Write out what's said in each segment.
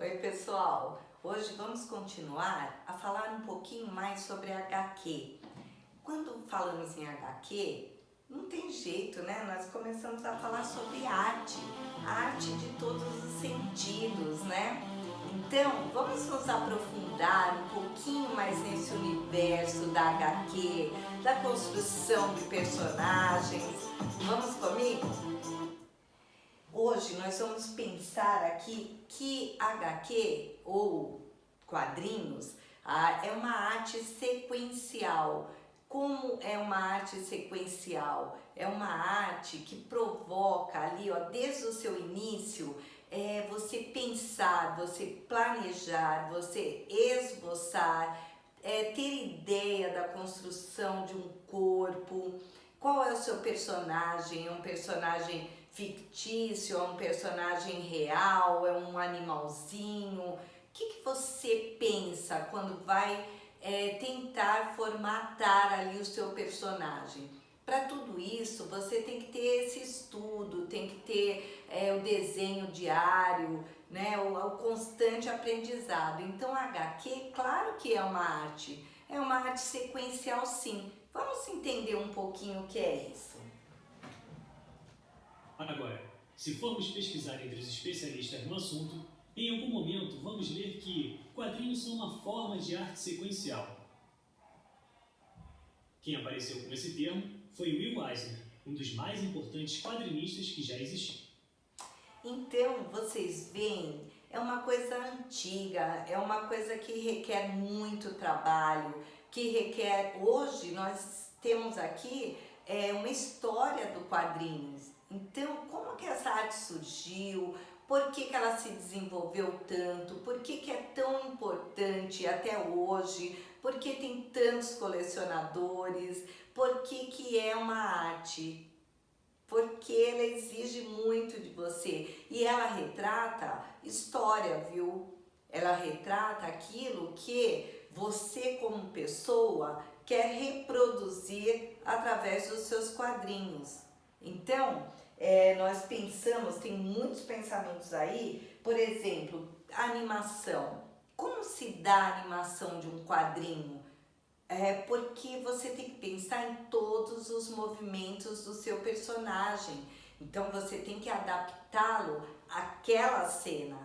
Oi, pessoal! Hoje vamos continuar a falar um pouquinho mais sobre HQ. Quando falamos em HQ, não tem jeito, né? Nós começamos a falar sobre arte, a arte de todos os sentidos, né? Então, vamos nos aprofundar um pouquinho mais nesse universo da HQ, da construção de personagens. Vamos comigo? Hoje nós vamos pensar aqui que HQ ou quadrinhos é uma arte sequencial. Como é uma arte sequencial? É uma arte que provoca ali, ó, desde o seu início, você pensar, você planejar, você esboçar, ter ideia da construção de um corpo. Qual é o seu personagem? É um personagem fictício? É um personagem real? É um animalzinho? O que você pensa quando vai tentar formatar ali o seu personagem? Para tudo isso, você tem que ter esse estudo, tem que ter o desenho diário, né, o constante aprendizado. Então, a HQ, claro que é uma arte sequencial, sim. Vamos entender um pouquinho o que é isso. Agora, se formos pesquisar entre os especialistas no assunto, em algum momento vamos ler que quadrinhos são uma forma de arte sequencial. Quem apareceu com esse termo foi Will Eisner, um dos mais importantes quadrinistas que já existiu. Então, vocês veem, é uma coisa antiga, é uma coisa que requer muito trabalho, que requer... Hoje nós temos aqui uma história do quadrinhos. Então, como que essa arte surgiu? Por que ela se desenvolveu tanto? Por que é tão importante até hoje? Por que tem tantos colecionadores? Por que é uma arte? Porque ela exige muito de você e ela retrata história, viu? Ela retrata aquilo que você como pessoa quer reproduzir através dos seus quadrinhos. Então, nós pensamos, tem muitos pensamentos aí, por exemplo, animação. Como se dá a animação de um quadrinho? Porque você tem que pensar em todos os movimentos do seu personagem. Então você tem que adaptá-lo àquela cena.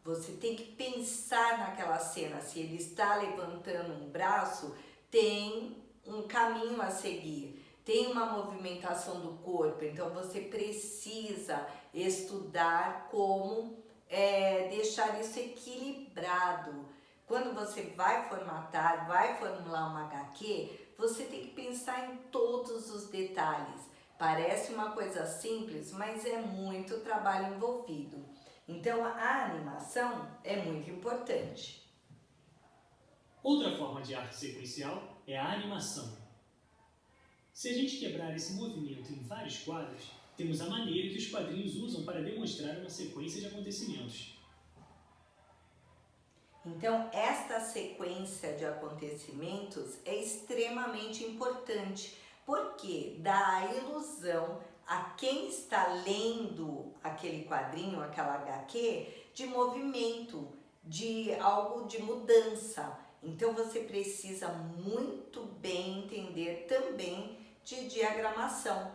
Você tem que pensar naquela cena. Se ele está levantando um braço, tem um caminho a seguir. Tem uma movimentação do corpo. Então você precisa estudar como deixar isso equilibrado. Quando você vai formatar, vai formular uma HQ, você tem que pensar em todos os detalhes. Parece uma coisa simples, mas é muito trabalho envolvido. Então a animação é muito importante. Outra forma de arte sequencial é a animação. Se a gente quebrar esse movimento em vários quadros, temos a maneira que os quadrinhos usam para demonstrar uma sequência de acontecimentos. Então, esta sequência de acontecimentos é extremamente importante, porque dá a ilusão a quem está lendo aquele quadrinho, aquela HQ, de movimento, de algo de mudança. Então, você precisa muito bem entender também de diagramação,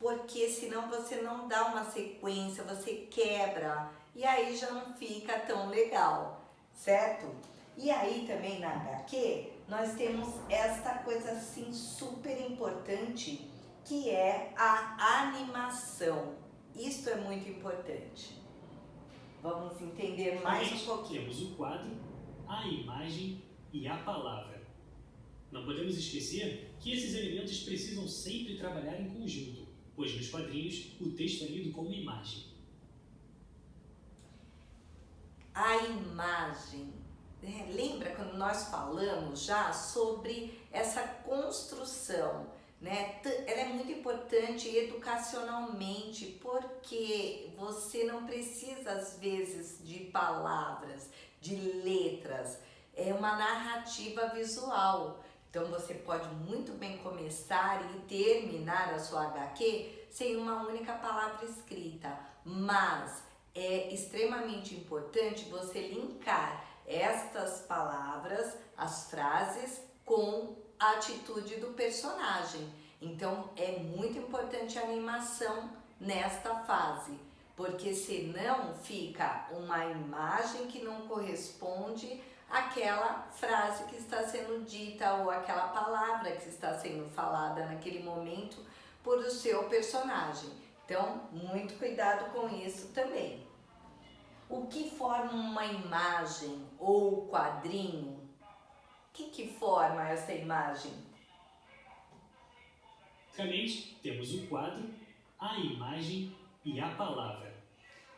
porque senão você não dá uma sequência, você quebra e aí já não fica tão legal. Certo? E aí também na HQ nós temos esta coisa assim super importante que é a animação. Isso é muito importante. Vamos entender mais um pouquinho. Temos o quadro, a imagem e a palavra. Não podemos esquecer que esses elementos precisam sempre trabalhar em conjunto, pois nos quadrinhos o texto é lido como imagem. A imagem. Lembra quando nós falamos já sobre essa construção, né? Ela é muito importante educacionalmente, porque você não precisa às vezes de palavras, de letras, é uma narrativa visual. Então você pode muito bem começar e terminar a sua HQ sem uma única palavra escrita, mas é extremamente importante você linkar estas palavras, as frases, com a atitude do personagem. Então é muito importante a animação nesta fase, porque senão fica uma imagem que não corresponde àquela frase que está sendo dita ou aquela palavra que está sendo falada naquele momento por o seu personagem. Então, muito cuidado com isso também. O que forma uma imagem ou quadrinho? O que forma essa imagem? Basicamente, temos o quadro, a imagem e a palavra.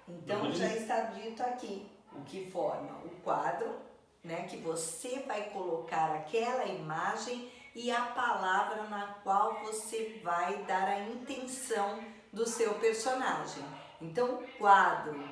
Então já está dito aqui o que forma o quadro, né, que você vai colocar aquela imagem e a palavra na qual você vai dar a intenção do seu personagem. Então, quadro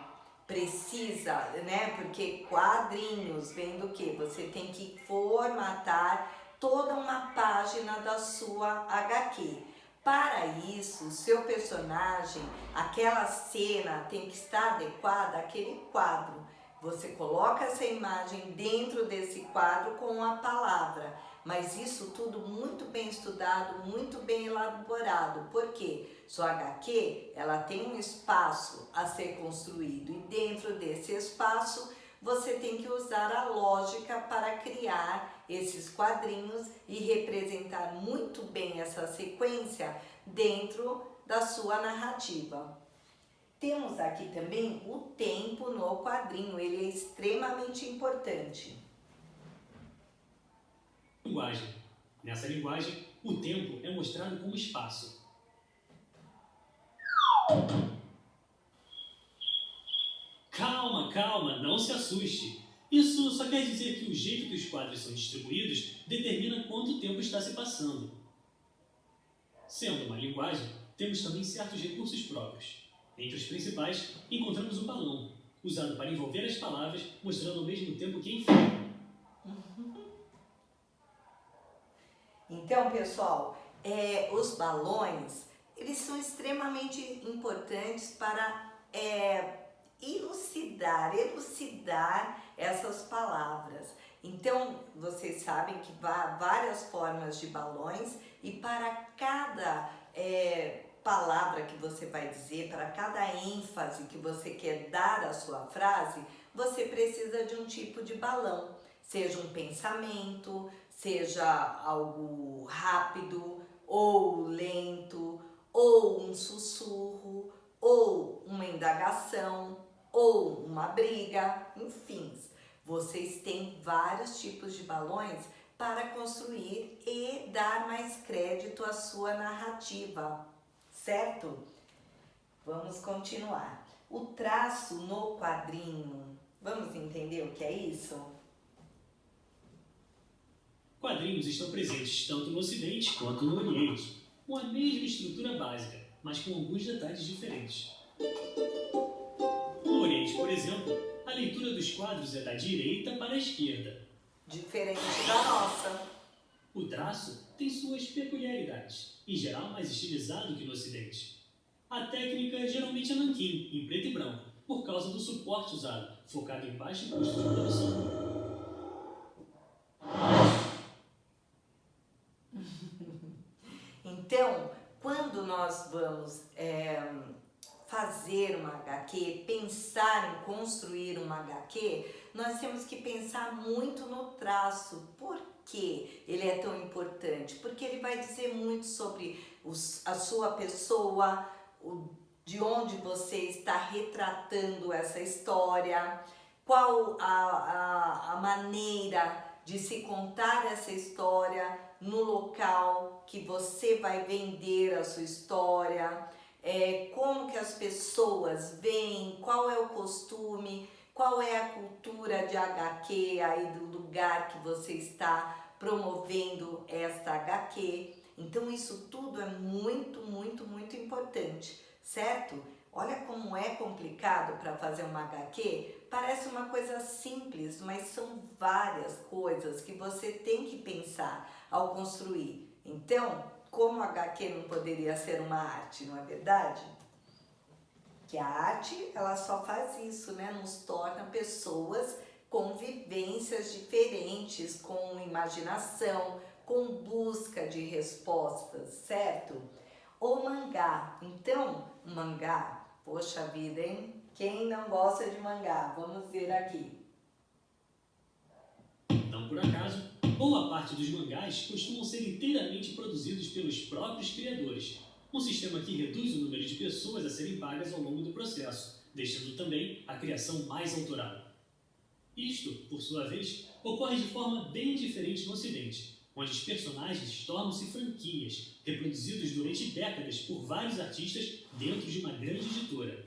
precisa, né, porque quadrinhos vem do que? Você tem que formatar toda uma página da sua HQ. Para isso, o seu personagem, aquela cena tem que estar adequada àquele quadro. Você coloca essa imagem dentro desse quadro com a palavra, mas isso tudo muito bem estudado, muito bem elaborado, porque sua HQ, ela tem um espaço a ser construído e dentro desse espaço você tem que usar a lógica para criar esses quadrinhos e representar muito bem essa sequência dentro da sua narrativa. Temos aqui também o tempo no quadrinho, ele é extremamente importante. Linguagem. Nessa linguagem, o tempo é mostrado como espaço. Calma, calma, não se assuste. Isso só quer dizer que o jeito que os quadros são distribuídos determina quanto tempo está se passando. Sendo uma linguagem, temos também certos recursos próprios. Entre os principais, encontramos o balão, usado para envolver as palavras, mostrando ao mesmo tempo quem foi. Então, pessoal, os balões, eles são extremamente importantes para elucidar essas palavras. Então, vocês sabem que há várias formas de balões e para cada palavra que você vai dizer, para cada ênfase que você quer dar à sua frase, você precisa de um tipo de balão, seja um pensamento, seja algo rápido ou lento, ou um sussurro, ou uma indagação, ou uma briga, enfim. Vocês têm vários tipos de balões para construir e dar mais crédito à sua narrativa, certo? Vamos continuar. O traço no quadrinho, vamos entender o que é isso? Quadrinhos estão presentes tanto no Ocidente quanto no Oriente, com a mesma estrutura básica, mas com alguns detalhes diferentes. No Oriente, por exemplo, a leitura dos quadros é da direita para a esquerda. Diferente da nossa. O traço tem suas peculiaridades, em geral mais estilizado que no Ocidente. A técnica geralmente é nanquim, em preto e branco, por causa do suporte usado, focado em baixo custo de produção. Então, quando nós vamos fazer uma HQ, pensar em construir uma HQ, nós temos que pensar muito no traço. Por que ele é tão importante? Porque ele vai dizer muito sobre a sua pessoa, de onde você está retratando essa história, qual a maneira de se contar essa história no local que você vai vender a sua história, como que as pessoas veem, qual é o costume, qual é a cultura de HQ aí do lugar que você está promovendo esta HQ. Então isso tudo é muito, muito, muito importante, certo? Olha como é complicado para fazer uma HQ. Parece uma coisa simples, mas são várias coisas que você tem que pensar ao construir. Então, como a HQ não poderia ser uma arte, não é verdade? O Que a arte, ela só faz isso, né? Nos torna pessoas com vivências diferentes, com imaginação, com busca de respostas, certo? O mangá. Então, mangá, poxa vida, hein? Quem não gosta de mangá? Vamos ver aqui. Não por acaso, boa parte dos mangás costumam ser inteiramente produzidos pelos próprios criadores, um sistema que reduz o número de pessoas a serem pagas ao longo do processo, deixando também a criação mais autoral. Isto, por sua vez, ocorre de forma bem diferente no Ocidente, onde os personagens tornam-se franquias, reproduzidos durante décadas por vários artistas dentro de uma grande editora.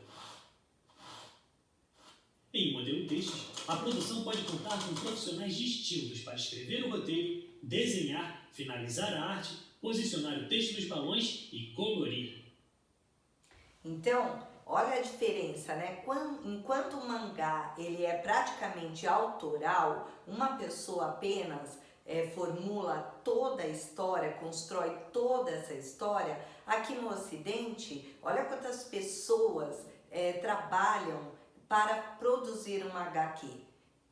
Em um modelo destes, a produção pode contar com profissionais distintos para escrever o roteiro, desenhar, finalizar a arte, posicionar o texto nos balões e colorir. Então, olha a diferença, né? Enquanto o mangá ele é praticamente autoral, uma pessoa apenas formula toda a história, constrói toda essa história. Aqui no Ocidente, olha quantas pessoas trabalham para produzir uma HQ.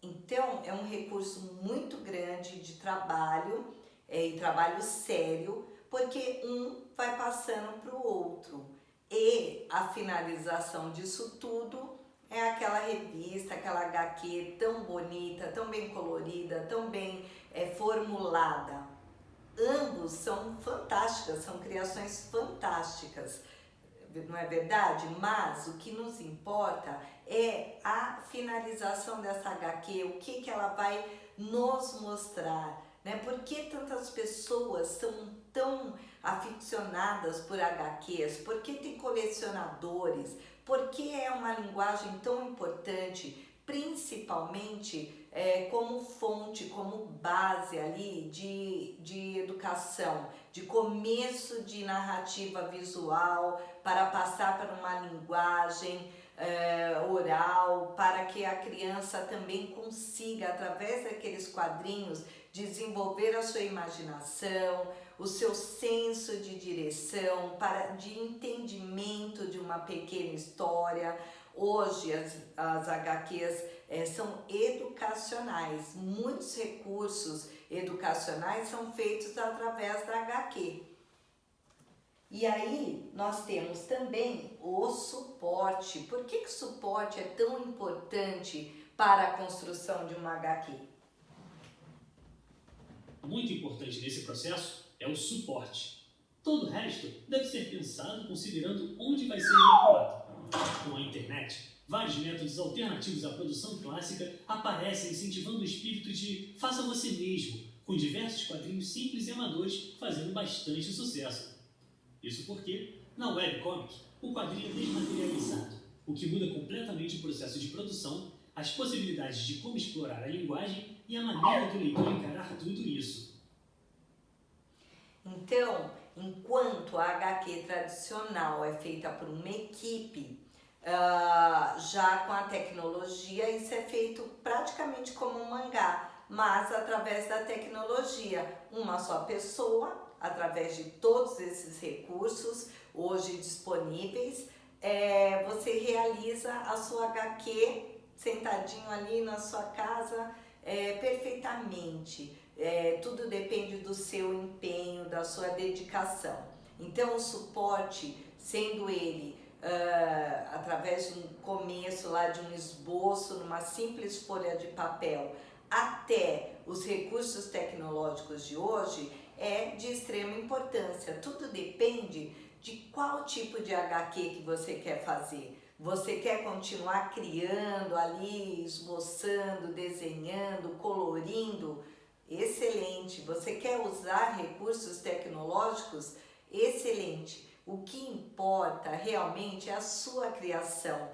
Então, é um recurso muito grande de trabalho, e trabalho sério, porque um vai passando para o outro. E a finalização disso tudo é aquela revista, aquela HQ tão bonita, tão bem colorida, tão bem formulada. Ambos são fantásticas, são criações fantásticas, não é verdade? Mas o que nos importa é a finalização dessa HQ, o que ela vai nos mostrar, né? Por que tantas pessoas são tão aficionadas por HQs? Por que tem colecionadores? Por que é uma linguagem tão importante, principalmente como fonte, como base ali de educação, de começo de narrativa visual, para passar para uma linguagem oral, para que a criança também consiga, através daqueles quadrinhos, desenvolver a sua imaginação, o seu senso de direção, de entendimento de uma pequena história. Hoje as HQs são educacionais, muitos recursos educacionais são feitos através da HQ. E aí nós temos também o suporte. Por que o suporte é tão importante para a construção de uma HQ? Muito importante nesse processo é o suporte. Todo o resto deve ser pensado considerando onde vai ser vinculado. Com a internet, vários métodos alternativos à produção clássica aparecem incentivando o espírito de faça você mesmo, com diversos quadrinhos simples e amadores fazendo bastante sucesso. Isso porque, na webcomic, o quadrinho é desmaterializado, o que muda completamente o processo de produção, as possibilidades de como explorar a linguagem e a maneira do leitor encarar tudo isso. Então, enquanto a HQ tradicional é feita por uma equipe, já com a tecnologia isso é feito praticamente como um mangá, mas através da tecnologia, uma só pessoa, através de todos esses recursos hoje disponíveis, você realiza a sua HQ sentadinho ali na sua casa perfeitamente. Tudo depende do seu empenho, da sua dedicação. Então o suporte, sendo ele através de um começo lá de um esboço numa simples folha de papel, até os recursos tecnológicos de hoje, é de extrema importância. Tudo depende de qual tipo de HQ que você quer fazer. Você quer continuar criando ali, esboçando, desenhando, colorindo? Excelente. Você quer usar recursos tecnológicos? Excelente. O que importa realmente é a sua criação,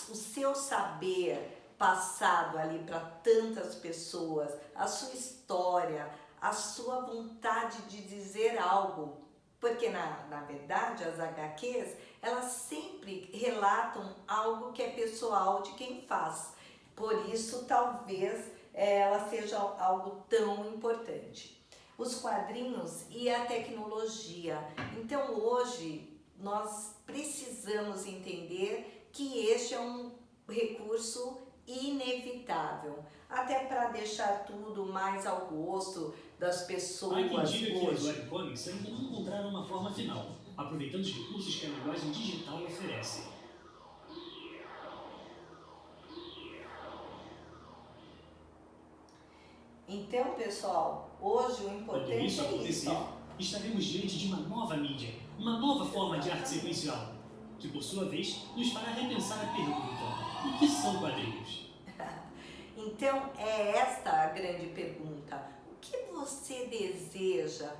o seu saber passado ali para tantas pessoas, a sua história, a sua vontade de dizer algo. Porque na verdade as HQs, elas sempre relatam algo que é pessoal de quem faz. Por isso talvez ela seja algo tão importante. Os quadrinhos e a tecnologia. Então hoje nós precisamos entender que este é um recurso inevitável, até para deixar tudo mais ao gosto das pessoas. Há quem diga que as hoje. webcomics ainda não encontraram uma forma final, aproveitando os recursos que a linguagem digital oferece. Então, pessoal, hoje o Quando importante isso é acontecer, isso, ó. estaremos diante de uma nova mídia, uma nova forma de arte sequencial, que por sua vez nos fará repensar a pergunta: o que são quadrinhos? Então, é esta a grande pergunta. O que você deseja?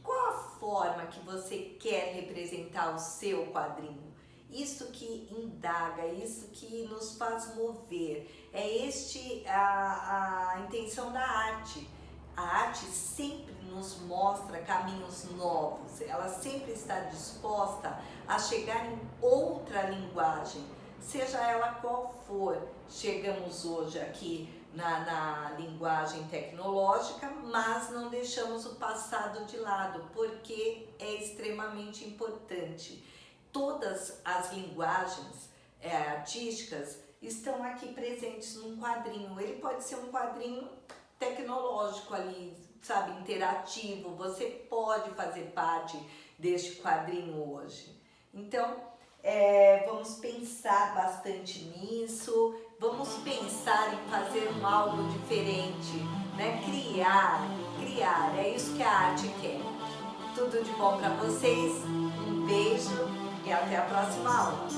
Qual a forma que você quer representar o seu quadrinho? Isso que indaga, isso que nos faz mover. É a intenção da arte. A arte sempre nos mostra caminhos novos. Ela sempre está disposta a chegar em outra linguagem, seja ela qual for. Chegamos hoje aqui na linguagem tecnológica, mas não deixamos o passado de lado, porque é extremamente importante. Todas as linguagens artísticas estão aqui presentes num quadrinho. Ele pode ser um quadrinho tecnológico ali, sabe, interativo. Você pode fazer parte deste quadrinho hoje. Então, vamos pensar bastante nisso, vamos pensar em fazer algo diferente, né? Criar, é isso que a arte quer. Tudo de bom para vocês, um beijo e até a próxima aula.